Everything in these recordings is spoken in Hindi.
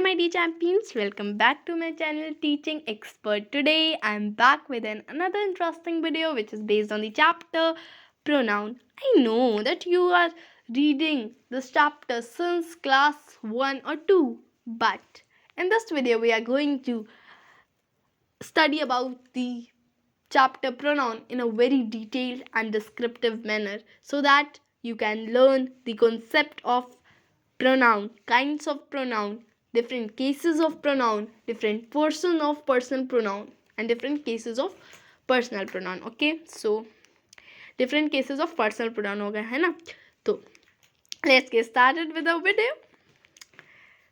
my dear champions, welcome back to my channel Teaching Expert. Today I am back with another interesting video which is based on the chapter Pronoun. I know that you are reading this chapter since class 1 or 2, but in this video we are going to study about the chapter Pronoun in a very detailed and descriptive manner so that you can learn the concept of pronoun, kinds of pronoun, different cases of pronoun, different portion of personal pronoun, and different cases of personal pronoun. Okay, so different cases of personal pronoun हो गए है ना. तो let's get started with the video.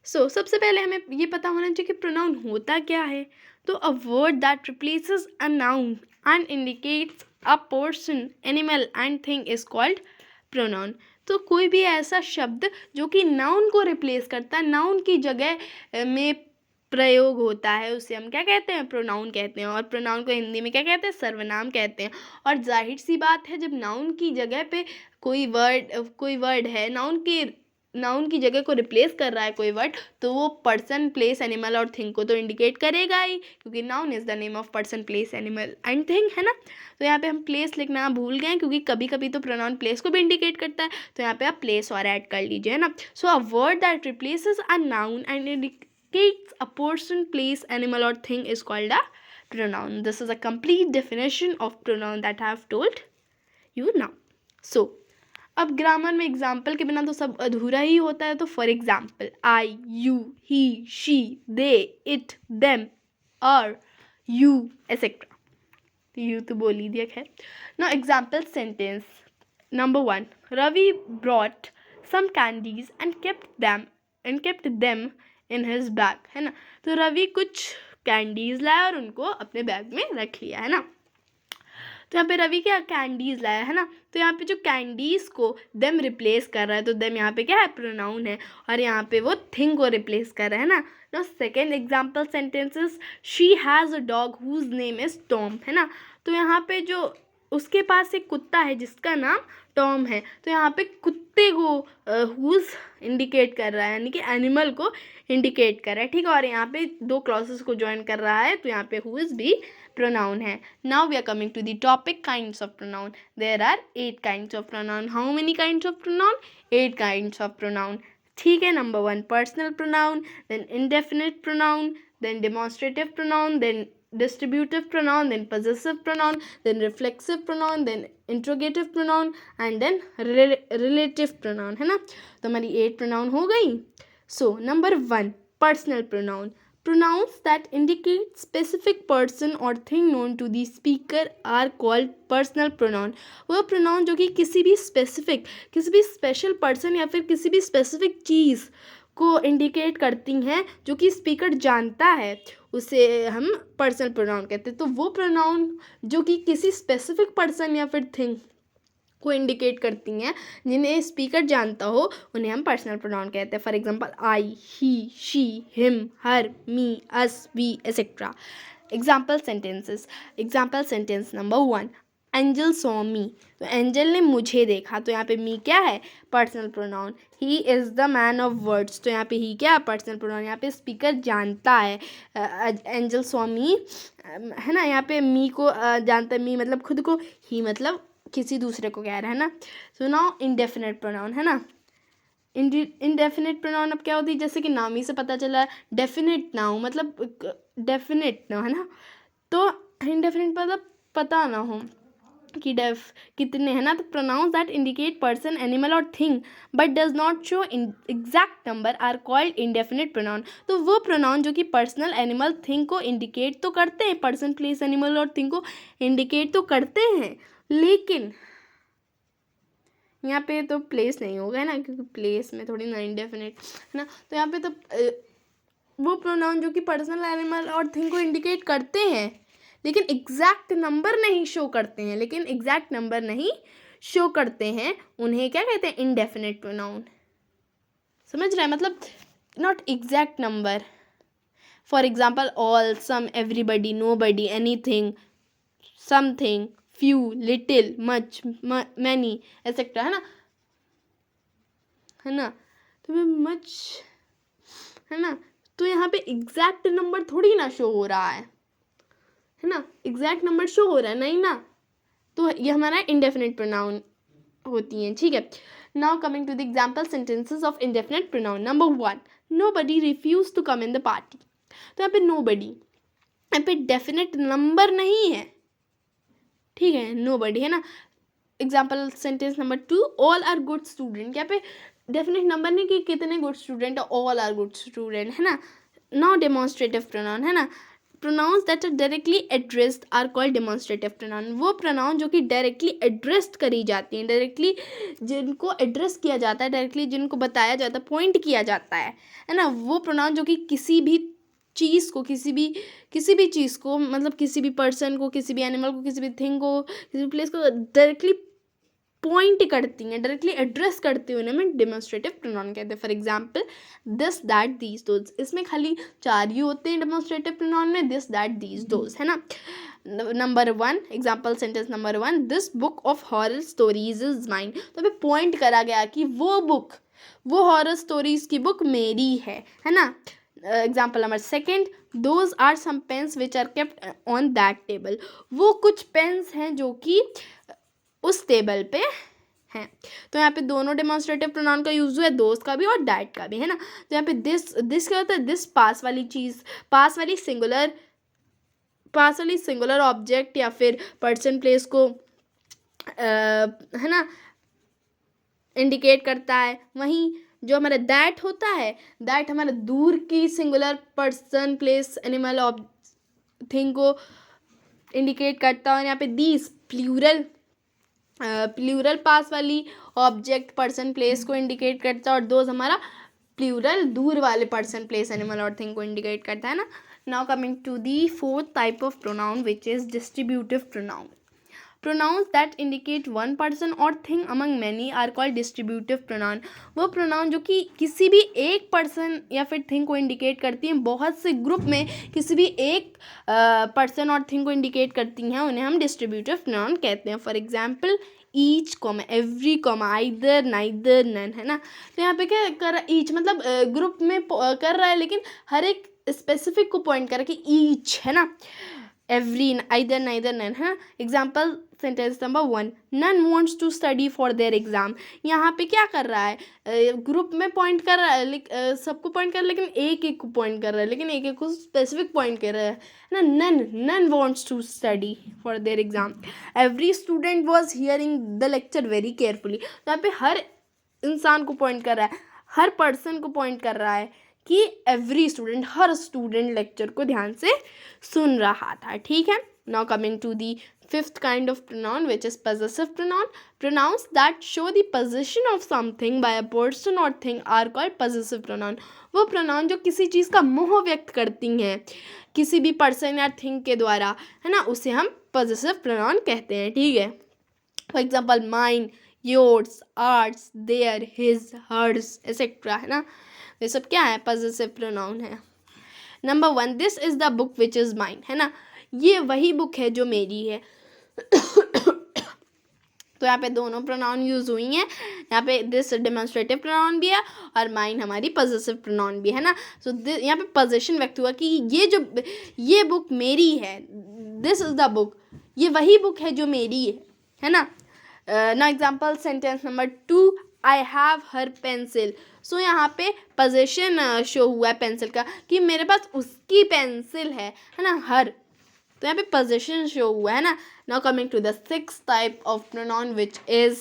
So सबसे पहले हमें ये पता होना चाहिए कि प्रोनाउन होता क्या है. तो अ word that replaces a noun and indicates a person, animal and thing is called pronoun. तो कोई भी ऐसा शब्द जो कि नाउन को रिप्लेस करता है, नाउन की जगह में प्रयोग होता है, उसे हम क्या कहते हैं? प्रोनाउन कहते हैं. और प्रोनाउन को हिंदी में क्या कहते हैं? सर्वनाम कहते हैं. और जाहिर सी बात है, जब नाउन की जगह पे कोई वर्ड है, नाउन की जगह को रिप्लेस कर रहा है कोई वर्ड, तो वो पर्सन, प्लेस, एनिमल और थिंग को तो इंडिकेट करेगा ही, क्योंकि noun is the name of person, place, animal and thing, है ना. तो यहाँ पे हम प्लेस लिखना भूल गए, क्योंकि कभी कभी तो प्रोनाउन प्लेस को भी इंडिकेट करता है. तो यहाँ पे आप प्लेस और ऐड कर लीजिए, है ना. So a word that replaces a noun and indicates a person, place, animal और thing is called a pronoun. This is a complete definition of pronoun that I have told you now. So अब ग्रामर में एग्जाम्पल के बिना तो सब अधूरा ही होता है. तो for example, I, you, he, she, they, it, them, our, you etcetera. You तो बोल ही दिया, खैर. Now example sentence number 1. Ravi brought some candies and kept them in his bag, है ना. तो रवि कुछ कैंडीज लाया और उनको अपने बैग में रख लिया, है ना. तो यहाँ पे रवि क्या कैंडीज लाया, है ना. तो यहाँ पे जो कैंडीज को देम रिप्लेस कर रहा है, तो देम यहाँ पे क्या है? प्रोनाउन है. और यहाँ पे वो थिंग को रिप्लेस कर रहा है ना. No second example sentences, she has a dog whose name is Tom, है ना. तो यहाँ पे जो उसके पास एक कुत्ता है जिसका नाम टॉम है. तो यहाँ पे कुत्ते को हुज इंडिकेट कर रहा है, यानी कि एनिमल को इंडिकेट कर रहा है, ठीक है. और यहाँ पे दो क्लॉसेस को ज्वाइन कर रहा है, तो यहाँ पे हुज भी pronoun है. Now we are coming to the topic kinds of pronoun. There are 8 kinds of pronoun. How many kinds of pronoun? 8 kinds of pronoun. ठीक है. Number 1 personal pronoun, then indefinite pronoun, then demonstrative pronoun, then distributive pronoun, then possessive pronoun, then reflexive pronoun, then interrogative pronoun, and then relative pronoun, है ना. तो हमारी 8 pronoun हो गई. So number 1 personal pronoun. Pronouns that indicate specific person or thing known to the speaker are called personal pronoun. वह pronoun जो कि किसी भी स्पेशल पर्सन या फिर किसी भी स्पेसिफिक चीज़ को इंडिकेट करती हैं, जो कि स्पीकर जानता है, उसे हम पर्सनल प्रोनाउन कहते हैं. तो वो प्रोनाउन जो कि किसी स्पेसिफिक पर्सन या फिर थिंग को इंडिकेट करती हैं, जिन्हें स्पीकर जानता हो, उन्हें हम पर्सनल प्रोनाउन कहते हैं. For example, I, he, she, him, her, me, us, we etcetera. Example sentence number 1. Angel saw me. तो एंजल ने मुझे देखा. तो यहाँ पे मी क्या है? Personal pronoun. He is the man of words. तो यहाँ पे ही क्या है? Personal pronoun. यहाँ पे स्पीकर जानता है. एंजल सॉ मी, है ना. यहाँ पे मी को जानता है. मी मतलब खुद को, ही मतलब किसी दूसरे को कह रहा है ना. सो नाउ इंडेफिनिट प्रोनाउन, है ना. इंडेफिनिट प्रोनाउन अब क्या होती है? जैसे कि नाम ही से पता चला है, डेफिनेट नाउन मतलब डेफिनेट ना, है ना. तो इंडेफिनिट मतलब पता ना हो कि कितने, है ना. तो pronouns that indicate person, animal और thing but does not show exact number are called indefinite pronoun. तो वो प्रोनाउन जो कि पर्सनल, एनिमल, थिंग को इंडिकेट तो करते हैं, पर्सन, प्लेस, एनिमल और थिंग को इंडिकेट तो करते हैं, लेकिन यहाँ पे तो प्लेस नहीं होगा, है ना, क्योंकि प्लेस में थोड़ी ना इंडेफिनिट, है ना. तो यहाँ पे तो वो प्रोनाउन जो कि पर्सनल, एनिमल और थिंग को इंडिकेट करते हैं, लेकिन एग्जैक्ट नंबर नहीं शो करते हैं, उन्हें क्या कहते हैं? Indefinite pronoun. समझ रहे हैं? मतलब not exact number. For example, all, some, everybody, nobody, anything, something, few, little, much, many etcetera, है ना. तो मच, है ना. तो यहाँ पे एग्जैक्ट नंबर थोड़ी ना शो हो रहा है ना, एग्जैक्ट नंबर शो हो रहा है नहीं ना, तो ये हमारा इंडेफिनिट प्रोनाउन होती हैं, ठीक है। Now coming to the example sentences of indefinite pronoun. Number 1, nobody refuse to come in the party. तो यहाँ पे नोबडी, यहाँ पे डेफिनेट नंबर नहीं है, ठीक है, नोबडी है ना। Example sentence number 2, all are good student. यहाँ पे डेफिनेट नंबर नहीं कि कितने गुड स्टूडेंट है, ऑल आर गुड स्टूडेंट है ना। नाउ डेमोन्स्ट्रेटिव प्रोनाउन है ना, pronouns that are directly addressed are called demonstrative pronoun. वो प्रोनाउन जो कि डायरेक्टली एड्रेस्ड करी जाती हैं, डायरेक्टली जिनको एड्रेस किया जाता है, डायरेक्टली जिनको बताया जाता है, पॉइंट किया जाता है ना, वो प्रोनाउन जो कि किसी भी चीज़ को, किसी भी चीज़ को, मतलब किसी भी पर्सन को, किसी भी एनिमल को, किसी भी थिंग को, किसी भी प्लेस को डायरेक्टली पॉइंट करती हैं, डायरेक्टली एड्रेस करते हुए उन्हें डेमोन्स्ट्रेटिव प्रोनाउन कहते हैं। For example this that these those, इसमें खाली 4 ही होते हैं डेमोन्स्ट्रेटिव प्रोनाउन में, दिस दैट दीज दोज है ना। Number 1, example sentence number 1, this book of horror stories is mine. तो अभी पॉइंट करा गया कि वो बुक, वो हॉरर स्टोरीज की बुक मेरी है ना। Example number 2, those are some pens which are kept on that table. वो कुछ पेन्स हैं जो कि उस टेबल पे हैं। तो यहाँ पे दोनों डेमोन्स्ट्रेटिव प्रोनाउन का यूज हुआ है, दोस्त का भी और दैट का भी है ना। तो यहाँ पे दिस क्या होता है, दिस पास वाली चीज़, पास वाली सिंगुलर ऑब्जेक्ट या फिर पर्सन प्लेस को है ना इंडिकेट करता है। वहीं जो हमारा दैट होता है, दैट हमारा दूर की singular person place animal thing को इंडिकेट करता है। और यहाँ पे दीज प्लूरल पास वाली ऑब्जेक्ट पर्सन प्लेस को इंडिकेट करता है, और दोज हमारा प्लूरल दूर वाले पर्सन प्लेस एनिमल और थिंग को इंडिकेट करता है ना। Now coming to the 4th type of pronoun which is distributive pronoun. Pronouns that indicate one person or thing among many are called distributive pronoun। वो प्रोनाउन जो कि किसी भी एक पर्सन या फिर थिंग को इंडिकेट करती हैं, बहुत से ग्रुप में किसी भी एक पर्सन और थिंग को इंडिकेट करती हैं, उन्हें हम डिस्ट्रीब्यूटिव प्रोनाउन कहते हैं। For example each comma every comma either neither none है ना। तो यहाँ पे क्या कर रहा है, ईच मतलब ग्रुप में कर रहा है, लेकिन हर एक स्पेसिफिक को पॉइंट कर रहा है कि ईच है ना, एवरी आइदर नाइदर नन है। Example sentence number 1, none wants to study for their exam. यहाँ पे क्या कर रहा है, ग्रुप में पॉइंट कर रहा है, सबको पॉइंट कर रहा है, लेकिन एक को पॉइंट कर रहा है, लेकिन एक को स्पेसिफिक पॉइंट कर रहा है ना। None wants to study for their exam. Every student was hearing the lecture very carefully. तो यहाँ पे हर इंसान को पॉइंट कर रहा है, हर पर्सन को पॉइंट कर रहा है कि एवरी स्टूडेंट, हर स्टूडेंट लेक्चर को ध्यान से सुन रहा था, ठीक है। Now coming to the 5th kind of pronoun which is possessive pronoun। Pronouns that show the possession of something by a person or thing are called possessive pronoun। वो pronoun जो किसी चीज़ का मोह व्यक्त करती हैं किसी भी person या thing के द्वारा है ना, उसे हम possessive pronoun कहते हैं, ठीक है। For example mine, yours, ours, their, his, hers etc है ना। ये सब क्या है, possessive pronoun है। Number 1, this is the book which is mine है ना, ये वही बुक है जो मेरी है। तो यहाँ पे दोनों प्रोनाउन यूज हुई हैं, यहाँ पे दिस डेमोन्स्ट्रेटिव प्रोनाउन भी है और माइन हमारी पॉजेसिव प्रोनाउन भी है ना। सो यहाँ पे पोजेशन व्यक्त हुआ कि ये बुक मेरी है, दिस इज द बुक, ये वही बुक है जो मेरी है ना। ना example sentence number 2, I have her pencil. So यहाँ पे पोजेशन शो हुआ है पेंसिल का कि मेरे पास उसकी पेंसिल है ना, हर। तो यहाँ पे पोजेशन शो हुआ है ना। Now coming to the 6th type of pronoun which is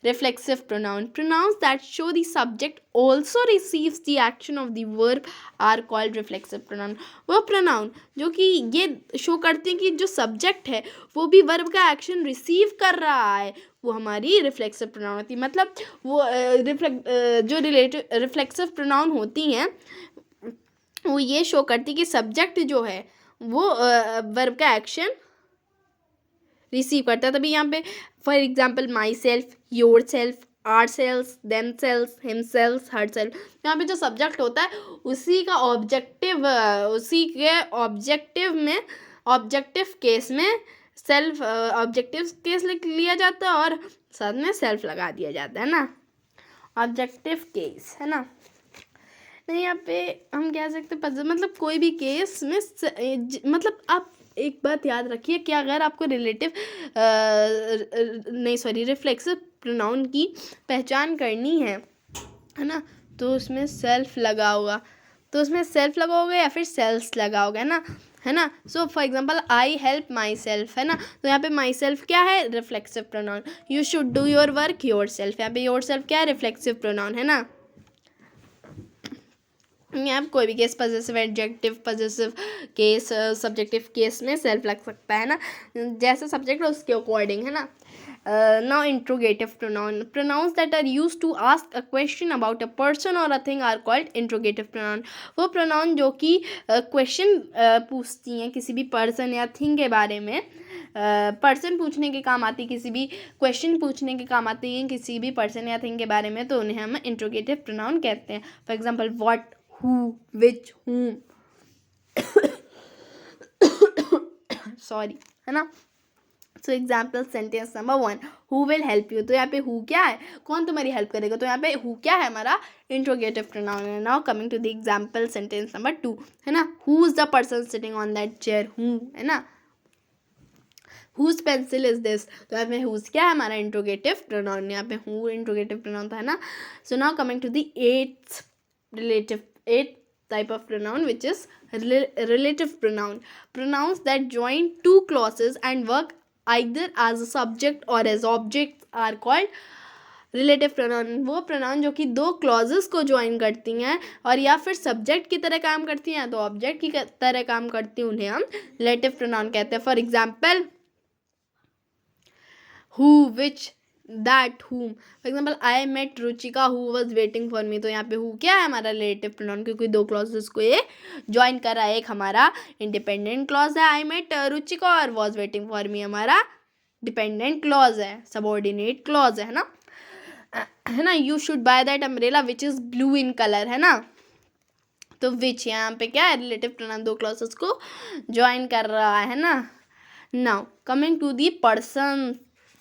reflexive pronoun। Pronouns that show the subject also receives the action of the verb are called reflexive pronoun। वो प्रोनाउन जो कि ये शो करते हैं कि जो सब्जेक्ट है वो भी वर्ब का एक्शन रिसीव कर रहा है, वो हमारी रिफ्लेक्सिव प्रोनाउन होती है। मतलब वो जो रिफ्लेक्सिव प्रोनाउन होती हैं वो ये शो करती है कि सब्जेक्ट जो है वो वर्ब का एक्शन रिसीव करता है। तभी यहाँ पे for example myself, yourself, ourselves, themselves, him selves, herself. यहाँ पे जो सब्जेक्ट होता है उसी का ऑब्जेक्टिव, उसी के ऑब्जेक्टिव केस में सेल्फ ऑब्जेक्टिव केस लिया जाता है और साथ में सेल्फ लगा दिया जाता है ना, ऑब्जेक्टिव केस है ना। नहीं, यहाँ पे हम कह सकते मतलब कोई भी केस में मतलब आप एक बात याद रखिए कि अगर आपको रिलेटिव नहीं सॉरी रिफ्लेक्सिव प्रोनाउन की पहचान करनी है ना, तो उसमें सेल्फ लगा होगा, या फिर सेल्स लगा होगा, है ना। So for example I help my self, है ना, तो यहाँ पे माई सेल्फ क्या है, reflexive pronoun. You should do your work your self, यहाँ पे योर सेल्फ क्या है, रिफ्लेक्सिव प्रोनाउन, है ना। यहाँ कोई भी case, possessive adjective, possessive case, subjective case में सेल्फ लग सकता है ना, जैसा सब्जेक्ट उसके अकॉर्डिंग, है ना। Now interrogative pronoun, pronouns that are used to ask a question about a person और a thing are called interrogative pronoun. वो प्रोनाउन जो कि क्वेश्चन पूछती हैं किसी भी पर्सन या थिंग के बारे में, पर्सन पूछने के काम आती है, किसी भी क्वेश्चन पूछने के काम आती है किसी भी पर्सन या थिंग के बारे में, तो उन्हें हम इंट्रोगेटिव प्रोनाउन कहते हैं। For example what, who, which, whom, sorry, है ना। So example sentence number 1, who will help you, तो यहाँ पे हु क्या है, कौन तुम्हारी हेल्प करेगा, तो यहाँ पे हु क्या है, हमारा इंट्रोगेटिव प्रोनाउन है। Now coming to the example sentence number 2, है ना, who is the person sitting on that chair, who, है ना। हुज पेंसिल इज दिस, तो यहाँ पे हुज क्या है, हमारा इंट्रोगेटिव प्रोनाउन, यहाँ पे हु इंट्रोगेटिव प्रोनाउन था, है ना। So now coming to the eighth type of pronoun, which is relative pronoun, pronouns that join two clauses and work either as a subject or as objects are called relative pronoun। वो pronoun जो कि दो clauses को join करती हैं और या फिर subject की तरह काम करती हैं, तो object की तरह काम करती हैं, उन्हें हम relative pronoun कहते हैं। For example, who, which, that, whom। For example I met Ruchika who was waiting for me, तो यहाँ पे हु क्या है, हमारा रिलेटिव प्रोनाउन, क्योंकि दो क्लॉजेस को ये ज्वाइन कर रहा है। एक हमारा इंडिपेंडेंट क्लॉज है आई मेट रुचिका, और वॉज वेटिंग फॉर मी हमारा डिपेंडेंट क्लॉज है, सबऑर्डिनेट क्लॉज है ना, है ना। You should buy that umbrella which is blue in colour, है ना, तो विच यहाँ पे क्या है, रिलेटिव प्रोनाउन दो क्लॉजेस को ज्वाइन कर रहा है ना। Now coming to the person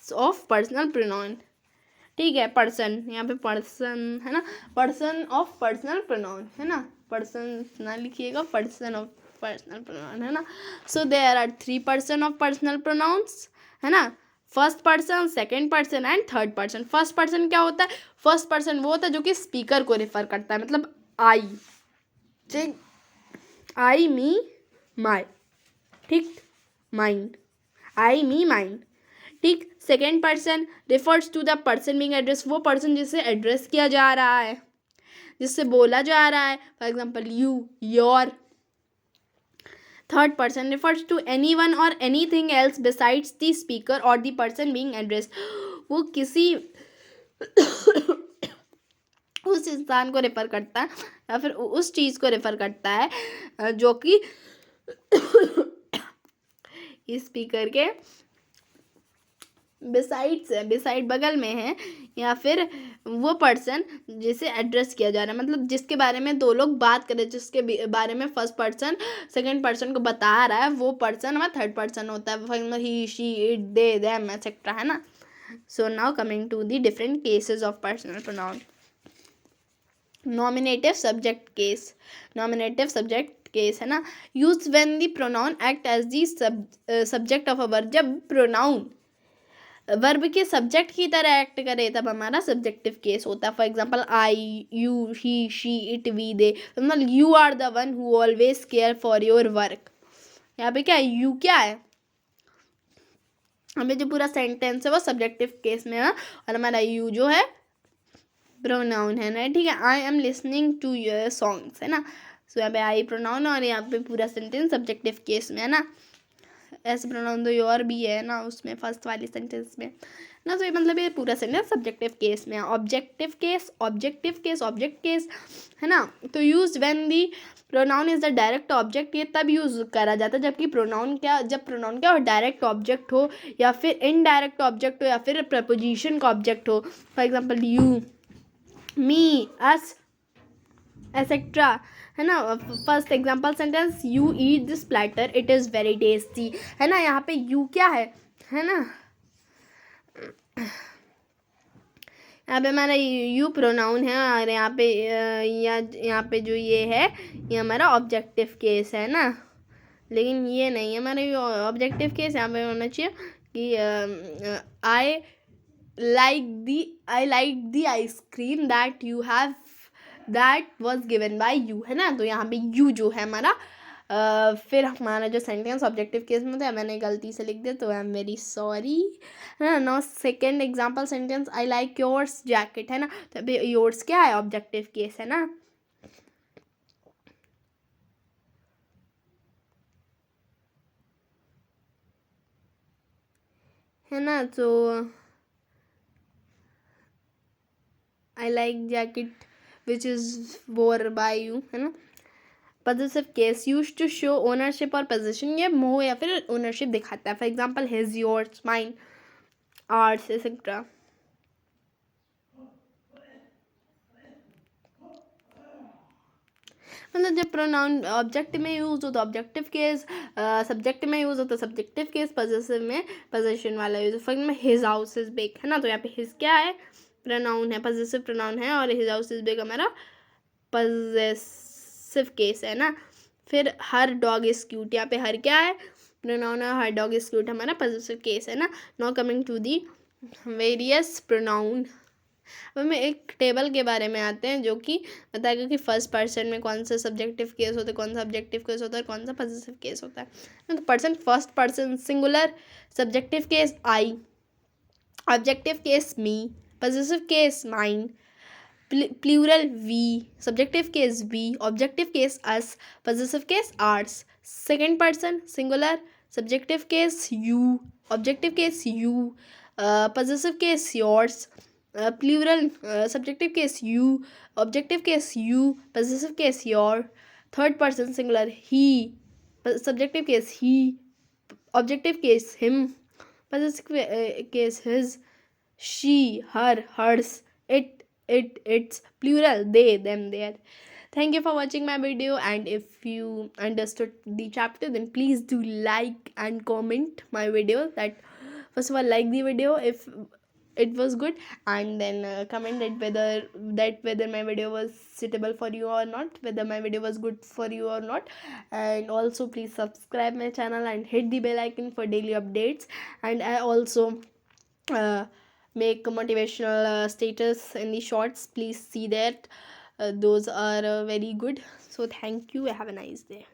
of personal pronoun, ठीक है, पर्सन, यहाँ पे पर्सन है ना, पर्सन ऑफ पर्सनल प्रोनाउन, है ना, पर्सन ना लिखिएगा, पर्सन ऑफ पर्सनल प्रोनाउन, है ना। So there are 3 person of personal pronouns, है ना, first person, second person and third person. First person क्या होता है, फर्स्ट पर्सन वो होता है जो कि स्पीकर को रेफर करता है, मतलब आई, ठीक, आई मी माई, ठीक, माइंड, आई मी माइंड, ठीक। Second person refers to the person being address, वो पर्सन जिससे एड्रेस किया जा रहा है, जिससे बोला जा रहा है, for example you, your. Third person refers to any one और any thing else besides the speaker और द पर्सन बीइंग एड्रेस, वो किसी उस इंसान को रेफर करता है या फिर उस चीज़ को रेफर करता है जो कि इस स्पीकर के बिसाइड्स है, बिसाइड बगल में है, या फिर वो पर्सन जिसे एड्रेस किया जा रहा है, मतलब जिसके बारे में दो लोग बात करें, जिसके बारे में फर्स्ट पर्सन सेकंड पर्सन को बता रहा है, वो पर्सन हमारा थर्ड पर्सन होता है। For example he, she, it, they, them etcetera, है ना। So now coming to the different cases of personal pronoun. Nominative subject case, nominative subject case, है ना, use when the pronoun act as the subject of a verb, जब प्रोनाउन वर्ब के सब्जेक्ट की तरह एक्ट करे तब हमारा सब्जेक्टिव केस होता है। For example I, you, he, she, it, we, they, मतलब you are the one who always care for your work, यहाँ पे क्या है, यू क्या है, हमें जो पूरा सेंटेंस है वो सब्जेक्टिव केस में है, और हमारा यू जो है प्रोनाउन है ना, ठीक है। I am listening to your songs, है ना, सो यहाँ पे आई प्रोनाउन और यहाँ पे पूरा सेंटेंस सब्जेक्टिव केस में है ना। ऐसे प्रोनाउन तो योर भी है ना उसमें फर्स्ट वाली सेंटेंस में ना, तो ये मतलब ये पूरा सेंटेंस सब्जेक्टिव केस में है। Objective case, objective case, object case, है ना, तो use when the pronoun is the direct object, ये तब यूज करा जाता है जबकि प्रोनाउन क्या, जब प्रोनाउन क्या हो, डायरेक्ट ऑब्जेक्ट हो या फिर इनडायरेक्ट ऑब्जेक्ट हो या फिर प्रपोजिशन का ऑब्जेक्ट हो। For example you, me, us etcetera, है ना। First example sentence, you eat this platter it is very tasty, है ना, यहाँ पे यू क्या है ना, यहाँ पे हमारा यू प्रोनाउन है और यहाँ पे जो ये है ये हमारा ऑब्जेक्टिव केस है ना, लेकिन ये नहीं है हमारा ऑब्जेक्टिव केस। यहाँ पे होना चाहिए कि I like the ice cream that was given by you, है ना। तो यहाँ पे यू जो है हमारा फिर हमारा जो सेंटेंस ऑब्जेक्टिव केस में था मैंने गलती से लिख दिया, तो आई एम वेरी सॉरी, है ना। Now second example sentence, I like yours jacket, है ना। तो अभी योर्स क्या है, ऑब्जेक्टिव केस है ना। है ना, तो I like jacket which is wore by you, है ना। Possessive case use to show ownership और पोजीशन, ये मोह या फिर ओनरशिप दिखाता है। For example his, yours, mine, ours etcetera. मतलब जब प्रोनाउन ऑब्जेक्ट में यूज हो तो ऑब्जेक्टिव केस, सब्जेक्ट में यूज हो तो सब्जेक्टिव केस, पॉजिटिव में पोजीशन वाला use. For example his house is big, है ना। तो यहाँ पे हिज क्या है, प्रोनाउन है, पॉजिटिव प्रोनाउन है, और हिज हाउस इज बिग हमारा पॉजिटिव केस है ना। फिर हर डॉग इज क्यूट, यहाँ पे हर क्या है, प्रोनाउन है, हर डॉग इज क्यूट हमारा पॉजिटिव केस है ना। Now coming to the various pronoun. अब हमें एक टेबल के बारे में आते हैं जो कि बताएगा कि फर्स्ट पर्सन में कौन सा सब्जेक्टिव केस होता है, कौन सा ऑब्जेक्टिव केस होता है, कौन सा पॉजिटिव केस होता है। तो person, first person singular, subjective case I, objective case me, positive case mine, plural we, subjective case we, objective case us, possessive case ours, second person singular, subjective case you, objective case you, possessive case yours, plural, subjective case you, objective case you, possessive case your, third person singular he, subjective case he, objective case him, possessive case his, she, her, hers, its, plural they, them, their. Thank you for watching my video, and if you understood the chapter then please do like and comment my video. That first of all, like the video if it was good, and then comment whether my video was suitable for you or not, whether my video was good for you or not. And also please subscribe my channel and hit the bell icon for daily updates. And I also make motivational status in the shorts, please see that. Those are very good. So thank you, have a nice day.